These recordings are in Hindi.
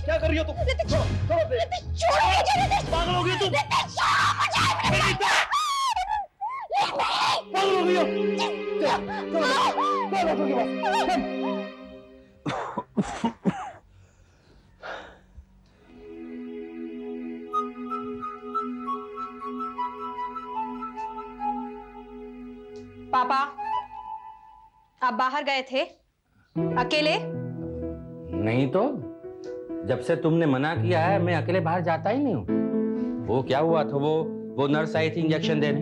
क्या कर रही हो तुम? छोड़ो मुझे, पागल हो गई तुम? पागल हो गई हो? चल डॉक्टर के पास चल। पापा, आप बाहर गए थे अकेले? नहीं तो, जब से तुमने मना किया है मैं अकेले बाहर जाता ही नहीं हूँ। वो क्या हुआ था, वो नर्स आई थी इंजेक्शन देने।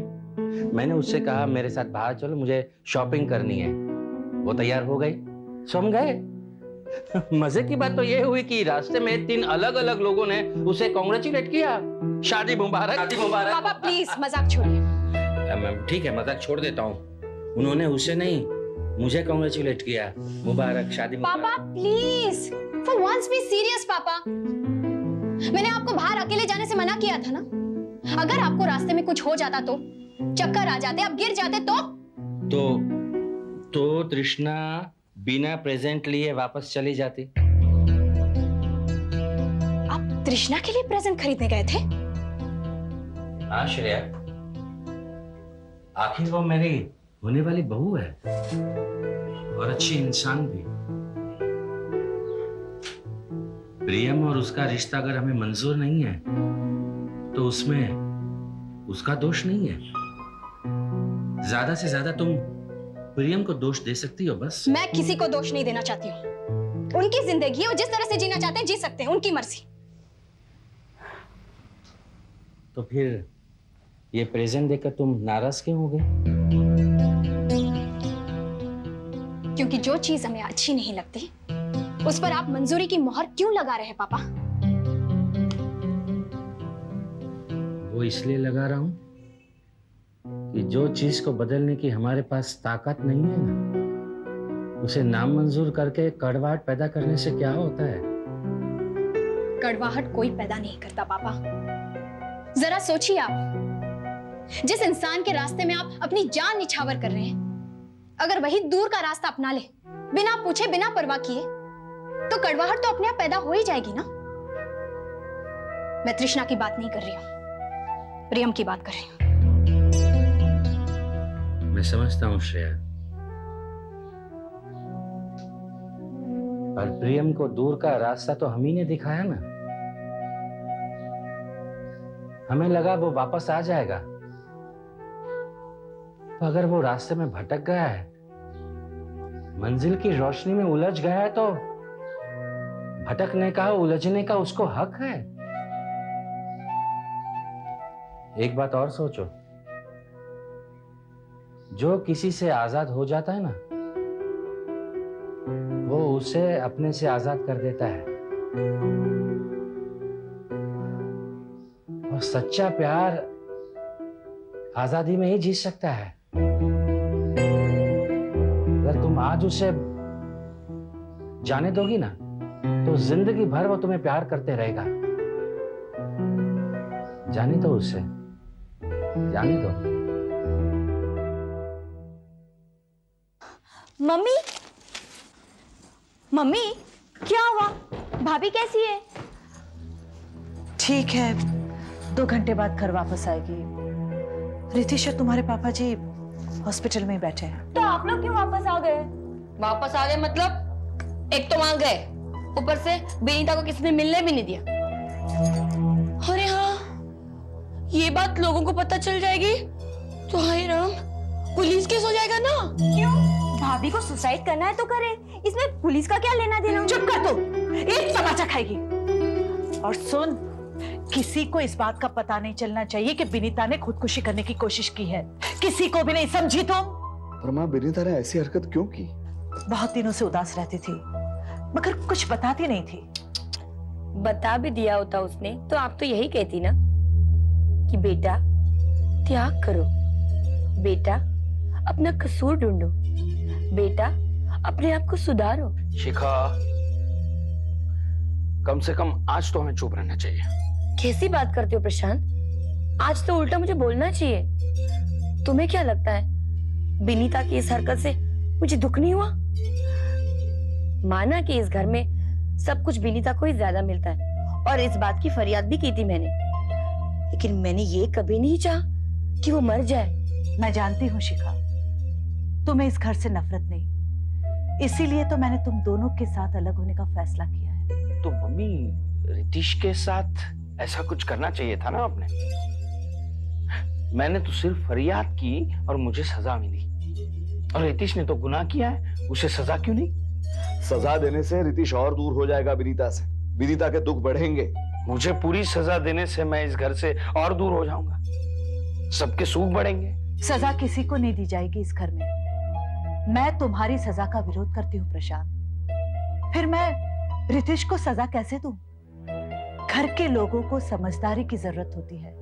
मैंने उससे कहा मेरे साथ बाहर चलो, मुझे शॉपिंग करनी है। वो तैयार हो गई, सो हम गए। मजे की बात तो ये हुई कि रास्ते में 3 अलग अलग लोगों ने उसे कॉन्ग्रेचुलेट किया। शादी मुबारक, शादी मुबारक। पापा प्लीज मजाक छोड़िए। ठीक है, मजाक छोड़ देता हूँ। उन्होंने उसे नहीं, मुझे कॉन्ग्रेचुलेट किया। मुबारक, शादी मुबारक। पापा please, for once be serious पापा। मैंने आपको बाहर अकेले जाने से मना किया था ना। अगर आपको रास्ते में कुछ हो जाता तो, चक्कर आ जाते, आप गिर जाते तो तृष्णा बिना प्रेजेंट लिए वापस चली जाती। आप तृष्णा के लिए प्रेजेंट खरीदने गए थे? हाँ श्रेया, आखिर वो मेरी होने वाली बहू है और अच्छी इंसान भी। प्रियम और उसका रिश्ता अगर हमें मंजूर नहीं है तो उसमें उसका दोष नहीं है। ज्यादा से ज्यादा तुम प्रियम को दोष दे सकती हो बस। मैं किसी को दोष नहीं देना चाहती हूँ। उनकी जिंदगी है, वो जिस तरह से जीना चाहते हैं जी सकते हैं, उनकी मर्जी। तो फिर ये प्रेजेंट देखकर तुम नाराज क्यों हो गए? क्योंकि जो चीज हमें अच्छी नहीं लगती उस पर आप मंजूरी की मोहर क्यों लगा रहे हैं पापा? वो इसलिए लगा रहा हूं कि जो चीज को बदलने की हमारे पास ताकत नहीं है ना, उसे नामंजूर करके कड़वाहट पैदा करने से क्या होता है? कड़वाहट कोई पैदा नहीं करता पापा। जरा सोचिए, आप जिस इंसान के रास्ते में आप अपनी जान निछावर कर रहे हैं, अगर वही दूर का रास्ता अपना ले, बिना पूछे बिना परवाह किए, तो कड़वाहट तो अपने आप पैदा हो ही जाएगी ना। मैं तृष्णा की बात नहीं कर रही हूं, प्रियम की बात कर रही हूं। मैं समझता हूं श्रेया, पर प्रियम को दूर का रास्ता तो हम ही ने दिखाया ना। हमें लगा वो वापस आ जाएगा, तो अगर वो रास्ते में भटक गया है, मंजिल की रोशनी में उलझ गया है, तो भटकने का, उलझने का उसको हक है। एक बात और सोचो, जो किसी से आजाद हो जाता है ना, वो उसे अपने से आजाद कर देता है। और सच्चा प्यार आजादी में ही जी सकता है। अगर तुम आज उसे जाने दोगी ना, तो जिंदगी भर वो तुम्हें प्यार करते रहेगा। जाने दो उसे, जाने दो। मम्मी, मम्मी क्या हुआ? भाभी कैसी है? ठीक है, 2 घंटे बाद घर वापस आएगी। रितेश और तुम्हारे पापा जी हॉस्पिटल में ही बैठे हैं। तो आप लोग क्यों वापस आ गए? वापस आ गए मतलब? एक तो वहां गए, ऊपर से बेनीता को किसी ने मिलने भी नहीं दिया। अरे हाँ, ये बात लोगों को पता चल जाएगी तो हाय राम, पुलिस केस हो जाएगा ना। क्यों? भाभी को सुसाइड करना है तो करे, इसमें पुलिस का क्या लेना देना? चुप कर तू, एक तमाचा खाएगी। और सुन, किसी को इस बात का पता नहीं चलना चाहिए कि विनीता ने खुदकुशी करने की कोशिश की है। किसी को भी नहीं, समझी तुम? पर माँ, विनीता ने ऐसी हरकत क्यों की? बहुत दिनों से उदास रहती थी, मगर कुछ बताती नहीं थी। बता भी दिया होता उसने तो आप तो यही कहती ना कि बेटा त्याग करो, बेटा अपना कसूर ढूंढो, बेटा अपने आप को सुधारो। शिखा, कम से कम आज तो हमें चुप रहना चाहिए। कैसी बात करते हो प्रशांत? आज तो उल्टा मुझे बोलना चाहिए। तुम्हें क्या लगता है विनीता की इस हरकत से मुझे दुख नहीं हुआ? माना कि इस घर में सब कुछ विनीता को ही ज्यादा मिलता है और इस बात की फरियाद भी की थी मैंने, लेकिन मैंने ये कभी नहीं चाहा कि वो मर जाए। मैं जानती हूँ शिखा, तुम्हें इस घर से नफरत नहीं, इसीलिए तो मैंने तुम दोनों के साथ अलग होने का फैसला किया है। तो मम्मी, रितेश के साथ ऐसा कुछ करना चाहिए था ना आपने। मैंने तो सिर्फ फरियाद की और मुझे सजा मिली, और रितेश ने तो गुनाह किया है, उसे सजा क्यों नहीं? सजा देने से रितेश और दूर हो जाएगा विनीता से, विनीता के दुख बढ़ेंगे। मुझे पूरी सजा देने से मैं इस घर से और दूर हो जाऊंगा, सबके सुख बढ़ेंगे। सजा किसी को नहीं दी जाएगी इस घर में। मैं तुम्हारी सजा का विरोध करती हूँ प्रशांत। फिर मैं रितेश को सजा कैसे दूं? घर के लोगों को समझदारी की जरूरत होती है,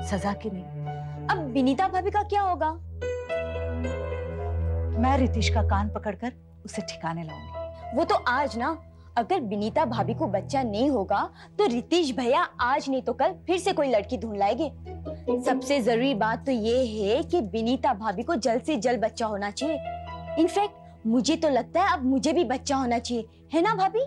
सजा की नहीं। अब विनीता भाभी का क्या होगा? मैं रितेश का कान पकड़कर उसे ठिकाने लाऊंगी। वो तो आज ना, अगर विनीता भाभी को बच्चा नहीं होगा तो रितेश भैया आज नहीं तो कल फिर से कोई लड़की ढूंढ लाएंगे। सबसे जरूरी बात तो ये है कि विनीता भाभी को जल्द से जल्द बच्चा होना चाहिए। इनफैक्ट मुझे तो लगता है अब मुझे भी बच्चा होना चाहिए, है ना भाभी?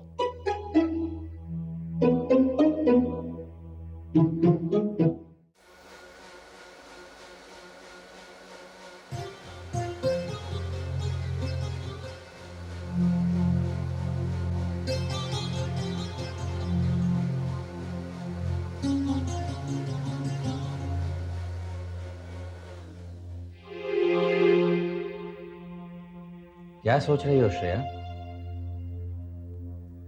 क्या सोच रही हो श्रेया?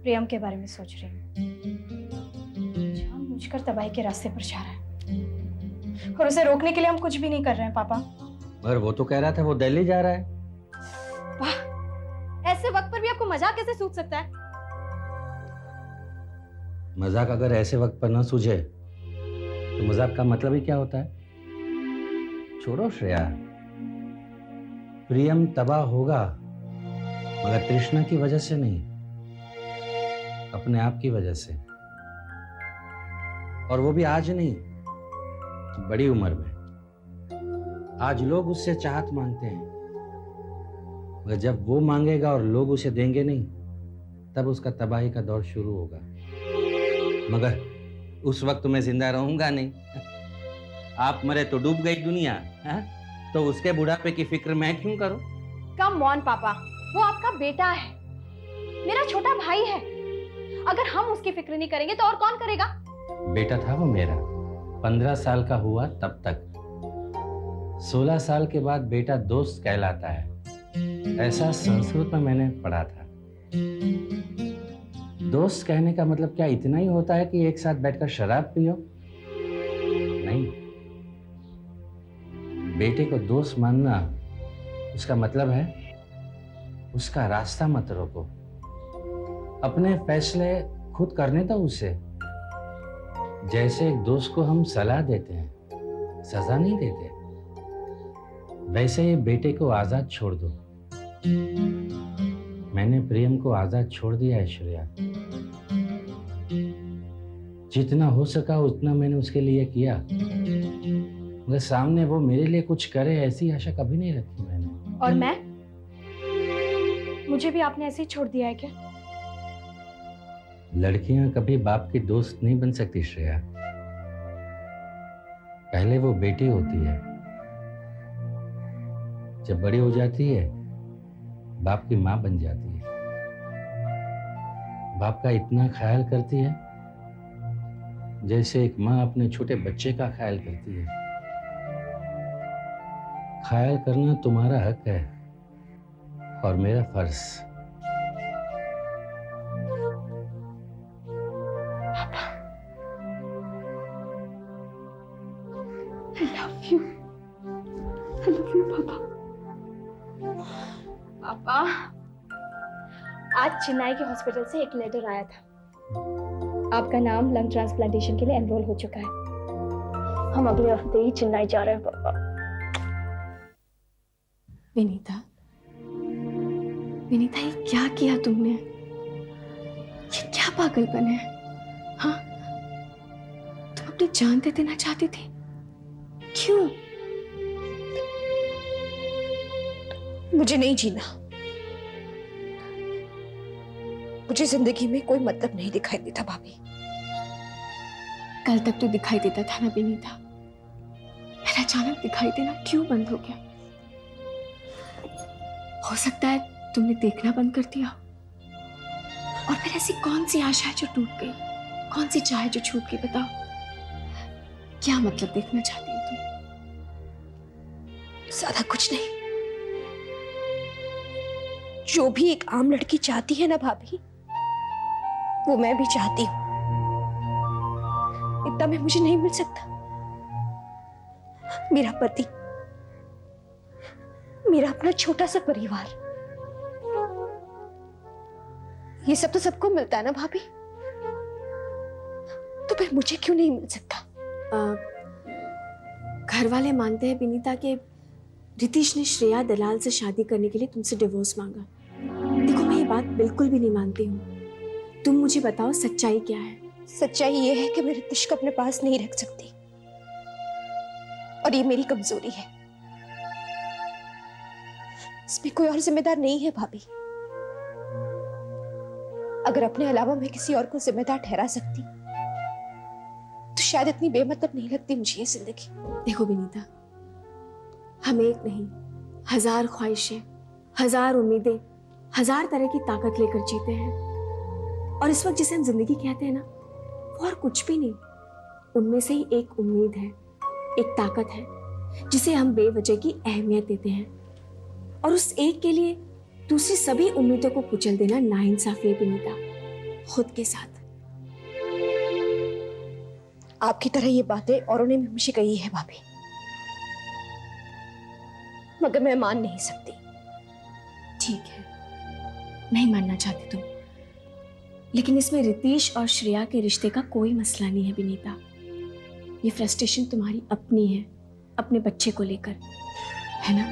प्रियम के बारे में सोच रही हूँ। जानबूझकर तबाही के रास्ते पर जा रहा है और उसे रोकने के लिए हम कुछ भी नहीं कर रहे हैं पापा। मगर वो तो कह रहा था वो दिल्ली जा रहा है। वाह, ऐसे वक्त पर भी आपको मजाक कैसे सूझ सकता है? मजाक अगर ऐसे वक्त पर ना सूझे तो मजाक का मतलब ही क्या होता है? छोड़ो श्रेया, प्रियम तबाह होगा मगर तृष्णा की वजह से नहीं, अपने आप की वजह से। और वो भी आज नहीं, बड़ी उम्र में। आज लोग उससे चाहत मांगते हैं, मगर जब वो मांगेगा और लोग उसे देंगे नहीं, तब उसका तबाही का दौर शुरू होगा। मगर उस वक्त मैं जिंदा रहूंगा नहीं। आप मरे तो डूब गई दुनिया, है? तो उसके बुढ़ापे की फिक्र मैं क्यों करूं? कम ऑन पापा, वो आपका बेटा है, मेरा छोटा भाई है। अगर हम उसकी फिक्र नहीं करेंगे तो और कौन करेगा? बेटा था वो मेरा, 15 साल का हुआ तब तक। 16 साल के बाद बेटा दोस्त कहलाता है, ऐसा संस्कृत में मैंने पढ़ा था। दोस्त कहने का मतलब क्या इतना ही होता है कि एक साथ बैठकर शराब पियो? नहीं, बेटे को दोस्त मानना उसका मतलब है उसका रास्ता मत रोको, अपने फैसले खुद करने दो उसे। जैसे एक दोस्त को हम सलाह देते हैं, सजा नहीं देते, वैसे ही बेटे को आजाद छोड़ दो। मैंने प्रेम को आजाद छोड़ दिया है श्रेया। जितना हो सका उतना मैंने उसके लिए किया, मगर सामने वो मेरे लिए कुछ करे ऐसी आशा कभी नहीं रखी मैंने। और मैं? मुझे भी आपने ऐसे ही छोड़ दिया है क्या? लड़कियां कभी बाप की दोस्त नहीं बन सकती श्रेया। पहले वो बेटी होती है, जब बड़ी हो जाती है बाप की मां बन जाती है। बाप का इतना ख्याल करती है जैसे एक मां अपने छोटे बच्चे का ख्याल करती है। ख्याल करना तुम्हारा हक है और मेरा फर्ज। पापा, आज चेन्नई के हॉस्पिटल से एक लेटर आया था। आपका नाम लंग ट्रांसप्लांटेशन के लिए एनरोल हो चुका है। हम अगले हफ्ते ही चेन्नई जा रहे हैं पापा। विनीता, विनीता, ये क्या किया तुमने? ये क्या पागलपन है? हाँ, तुम अपनी जान दे देना चाहती थी, क्यों? मुझे नहीं जीना। मुझे जिंदगी में कोई मतलब नहीं दिखाई देता भाभी। कल तक तो दिखाई देता था ना विनीता, फिर अचानक दिखाई देना क्यों बंद हो गया? हो सकता है तुमने देखना बंद कर दिया, और फिर ऐसी कौन सी आशा है जो टूट गई, कौन सी चाह है जो छूट गई? बताओ, क्या मतलब देखना चाहती हो तुम? ज्यादा कुछ नहीं। जो भी एक आम लड़की चाहती है ना भाभी, वो मैं भी चाहती हूँ। इतना में मुझे नहीं मिल सकता। मेरा पति, मेरा अपना छोटा सा परिवार, ये सब तो सबको मिलता है ना भाभी, तो फिर मुझे क्यों नहीं मिल सकता? घर वाले मानते हैं विनीता के रितेश ने श्रेया दलाल से शादी करने के लिए तुमसे डिवोर्स मांगा। देखो, मैं ये बात बिल्कुल भी नहीं मानती हूँ। तुम मुझे बताओ सच्चाई क्या है? सच्चाई ये है कि मैं रितेश को अपने पास नहीं रख सकती, और ये मेरी कमजोरी है। इसमें कोई और जिम्मेदार नहीं है भाभी। अगर अपने अलावा मैं किसी और को जिम्मेदार ठहरा सकती तो शायद इतनी बेमतलब नहीं लगती मुझे ये जिंदगी। देखो विनीता, हम एक नहीं, हजार ख्वाहिशें, हजार उम्मीदें, हजार तरह की ताकत लेकर जीते हैं, और इस वक्त जिसे हम जिंदगी कहते हैं ना, वो और कुछ भी नहीं। उनमें से ही एक उम्मीद है, एक ताकत है, जिसे हम बेवजह की अहमियत देते हैं, और उस एक के लिए दूसरी सभी उम्मीदों को कुचल देना नाइंसाफी है विनीता, खुद के साथ। आपकी तरह ये बातें औरों ने भी मुझे कही है भाभी, मगर मैं मान नहीं सकती। ठीक है, नहीं मानना चाहती तुम, लेकिन इसमें रितेश और श्रेया के रिश्ते का कोई मसला नहीं है विनीता। ये फ्रस्ट्रेशन तुम्हारी अपनी है, अपने बच्चे को लेकर, है ना?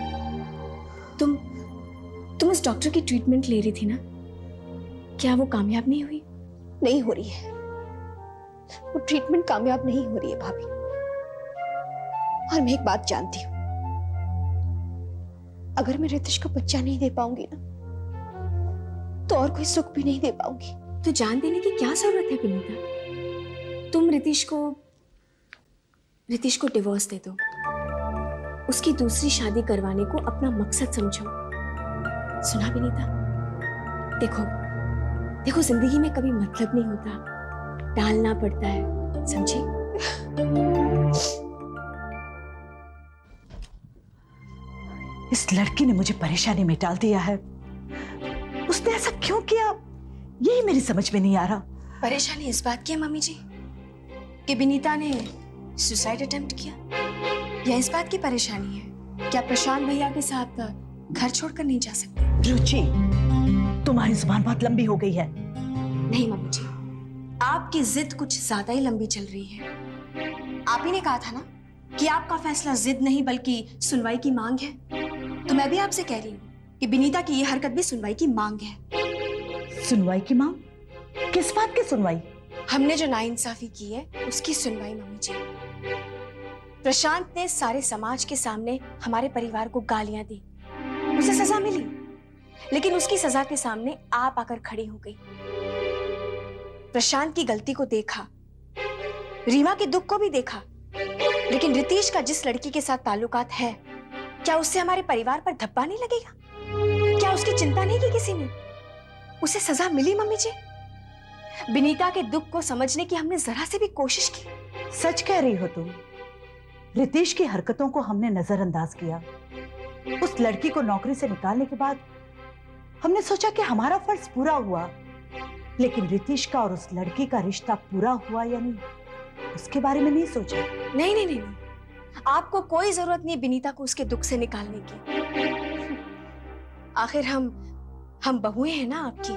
तुम उस डॉक्टर की ट्रीटमेंट ले रही थी ना, क्या वो कामयाब नहीं हुई? नहीं हो रही है, वो ट्रीटमेंट कामयाब नहीं हो रही है भाभी। और मैं एक बात जानती हूं, अगर मैं रितेश को बच्चा नहीं दे पाऊंगी ना, तो और कोई सुख भी नहीं दे पाऊंगी। तो जान देने की क्या जरूरत है विनीता? तुम रितेश को डिवोर्स दे दो, उसकी दूसरी शादी करवाने को अपना मकसद समझो। सुना विनीता? देखो जिंदगी में कभी मतलब नहीं होता, टालना पड़ता है, समझी? इस लड़की ने मुझे परेशानी में डाल दिया है। उसने ऐसा क्यों किया, यही मेरी समझ में नहीं आ रहा। परेशानी इस बात की है मम्मी जी कि विनीता ने सुसाइड अटेम्प्ट किया, या इस बात की परेशानी है क्या प्रशांत भैया के साथ घर छोड़कर नहीं जा सकती? रुचि, तुम्हारी जुबान बहुत लंबी हो गई है। नहीं मम्मी जी, आपकी जिद कुछ ज्यादा ही लंबी चल रही है। आप ही ने कहा था ना कि आपका फैसला जिद नहीं बल्कि सुनवाई की मांग है, तो मैं भी आपसे कह रही हूँ कि विनीता की ये हरकत भी सुनवाई की मांग है। सुनवाई की मांग? किस बात की सुनवाई? हमने जो नाइंसाफी की है उसकी सुनवाई मम्मी जी। प्रशांत ने सारे समाज के सामने हमारे परिवार को गालियां दी, उसे सजा मिली, लेकिन उसकी सजा के सामने आप आकर खड़ी हो गई। प्रशांत की गलती को देखा, रीमा के दुख को भी देखा, लेकिन रितेश का जिस लड़की के साथ ताल्लुकात है, क्या उससे हमारे परिवार पर धब्बा नहीं लगेगा? क्या उसकी चिंता नहीं की किसी ने? उसे सजा मिली मम्मी जी। विनीता के दुख को समझने की हमने जरा से भी कोशिश की। सच कह रही हो तुम। रितेश की हरकतों को हमने नजरअंदाज किया। उस लड़की को नौकरी से निकालने के बाद हमने सोचा कि हमारा फर्ज पूरा हुआ, लेकिन रितेश का और उस लड़की का रिश्ता पूरा हुआ या नहीं, उसके बारे में नहीं सोचा। नहीं नहीं नहीं, आपको कोई जरूरत नहीं विनीता को उसके दुख से निकालने की। आखिर हम बहुएं हैं ना आपकी।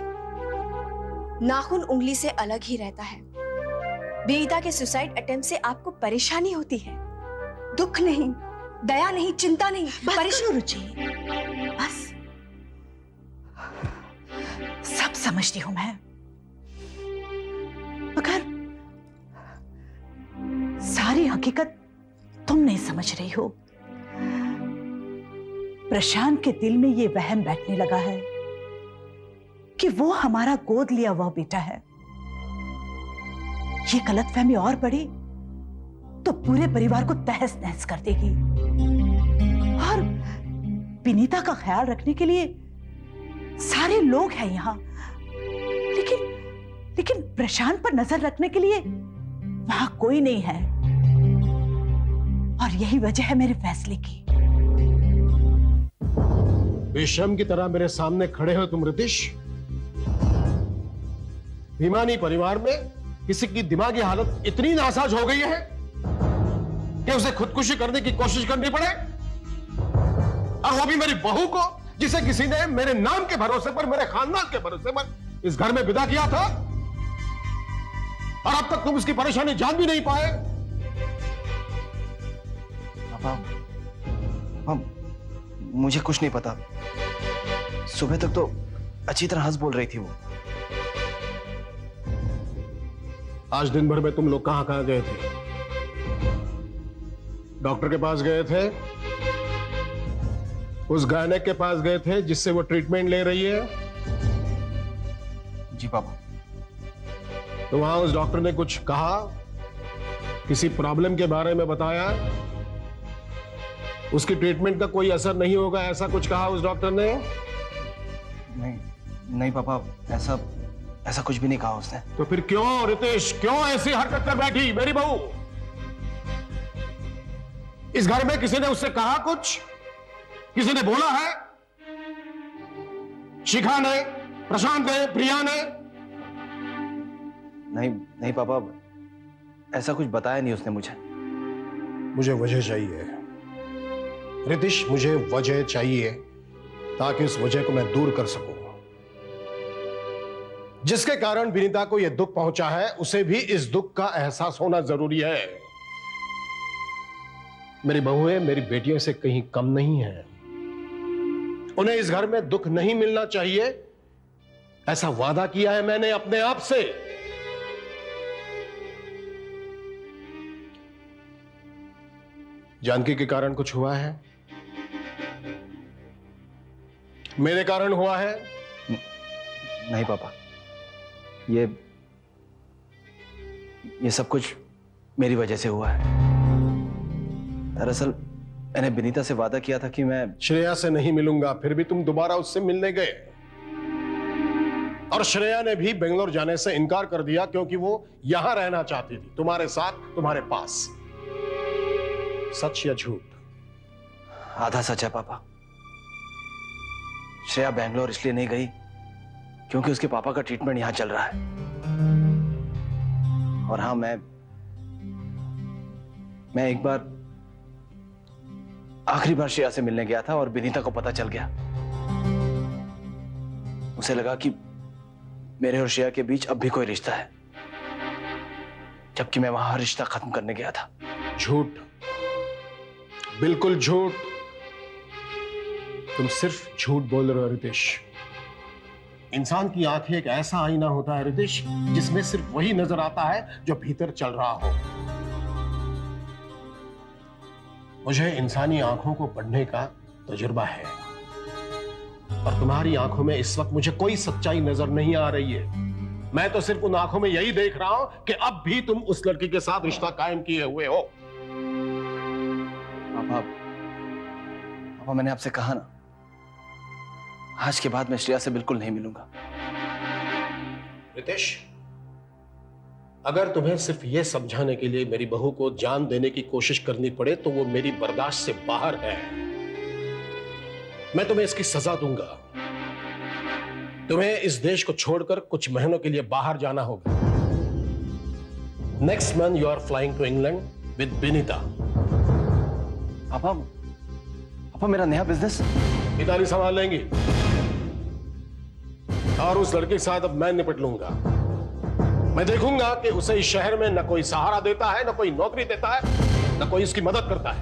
नाखून उंगली से अलग ही रहता है। विनीता के सुसाइड अटेम्प्ट से आपको परेशानी होती है, दुख नहीं, दया नहीं, चिंता नहीं, परेशान। रुचि, बस सब समझती हूं मैं, मगर सारी हकीकत तुम नहीं समझ रही हो। प्रशांत के दिल में ये वहम बैठने लगा है कि वो हमारा गोद लिया हुआ बेटा है। ये गलतफहमी और बढ़ी तो पूरे परिवार को तहस नहस कर देगी। और विनीता का ख्याल रखने के लिए सारे लोग हैं यहाँ, लेकिन प्रशांत पर नजर रखने के लिए वहां कोई नहीं है। और यही वजह है मेरे फैसले की। बेशर्म की तरह मेरे सामने खड़े हो तुम रितिश। भीमानी परिवार में किसी की दिमागी हालत इतनी नासाज हो गई है कि उसे खुदकुशी करने की कोशिश करनी पड़े, और वो भी मेरी बहू को, जिसे किसी ने मेरे नाम के भरोसे पर, मेरे खानदान के भरोसे पर इस घर में विदा किया था, और अब तक तुम उसकी परेशानी जान भी नहीं पाए। पापा, मुझे कुछ नहीं पता। सुबह तक तो अच्छी तरह हंस बोल रही थी वो। आज दिन भर में तुम लोग कहां कहां गए थे? डॉक्टर के पास गए थे, उस गायनेक के पास गए थे जिससे वो ट्रीटमेंट ले रही है? जी पापा। तो वहां उस डॉक्टर ने कुछ कहा, किसी प्रॉब्लम के बारे में बताया? उसकी ट्रीटमेंट का कोई असर नहीं होगा ऐसा कुछ कहा उस डॉक्टर ने? नहीं पापा, ऐसा कुछ भी नहीं कहा उसने। तो फिर क्यों रितेश, क्यों ऐसी हरकत कर बैठी मेरी बहू? इस घर में किसी ने उससे कहा कुछ? किसी ने बोला है? शिखा ने, प्रशांत ने, प्रिया ने? नहीं पापा, ऐसा कुछ बताया नहीं उसने मुझे। मुझे वजह चाहिए रितिश, मुझे वजह चाहिए ताकि उस वजह को मैं दूर कर सकूं। जिसके कारण विनीता को यह दुख पहुंचा है, उसे भी इस दुख का एहसास होना जरूरी है। मेरी बहुएं मेरी बेटियों से कहीं कम नहीं है। उन्हें इस घर में दुख नहीं मिलना चाहिए, ऐसा वादा किया है मैंने अपने आप से। जानकी के कारण कुछ हुआ है? मेरे कारण हुआ है? नहीं पापा, ये सब कुछ मेरी वजह से हुआ है। दरअसल मैंने विनीता से वादा किया था कि मैं श्रेया से नहीं मिलूंगा, फिर भी तुम दोबारा उससे मिलने गए। और श्रेया ने भी बेंगलोर जाने से इनकार कर दिया क्योंकि वो यहां रहना चाहती थी, तुम्हारे साथ, तुम्हारे पास। सच या झूठ? आधा सच है पापा। श्रेया बेंगलोर इसलिए नहीं गई क्योंकि उसके पापा का ट्रीटमेंट यहां चल रहा है। और हाँ, मैं एक बार आखिरी बार श्रेया से मिलने गया था और विनीता को पता चल गया। उसे लगा कि मेरे और श्रेया के बीच अब भी कोई रिश्ता है, जबकि मैं वहां हर रिश्ता खत्म करने गया था। झूठ, बिल्कुल झूठ। तुम सिर्फ झूठ बोल रहे हो रितेश। इंसान की आंखें एक ऐसा आईना होता है रितेश, जिसमें सिर्फ वही नजर आता है जो भीतर चल रहा हो। मुझे इंसानी आंखों को पढ़ने का तजुर्बा है, और तुम्हारी आंखों में इस वक्त मुझे कोई सच्चाई नजर नहीं आ रही है। मैं तो सिर्फ उन आंखों में यही देख रहा हूं कि अब भी तुम उस लड़की के साथ रिश्ता कायम किए हुए हो। पापा, मैंने आपसे कहा ना, आज के बाद मैं श्रेया से बिल्कुल नहीं मिलूंगा। रितेश, अगर तुम्हें सिर्फ यह समझाने के लिए मेरी बहू को जान देने की कोशिश करनी पड़े तो वो मेरी बर्दाश्त से बाहर है। मैं तुम्हें इसकी सजा दूंगा। तुम्हें इस देश को छोड़कर कुछ महीनों के लिए बाहर जाना होगा। Next month you are flying to England with Vinita. पापा, मेरा नया बिजनेस पिताजी संभाल लेंगी, और उस लड़के के साथ अब मैं निपट लूंगा। मैं देखूंगा कि उसे इस शहर में न कोई सहारा देता है, न कोई नौकरी देता है, न कोई इसकी मदद करता है।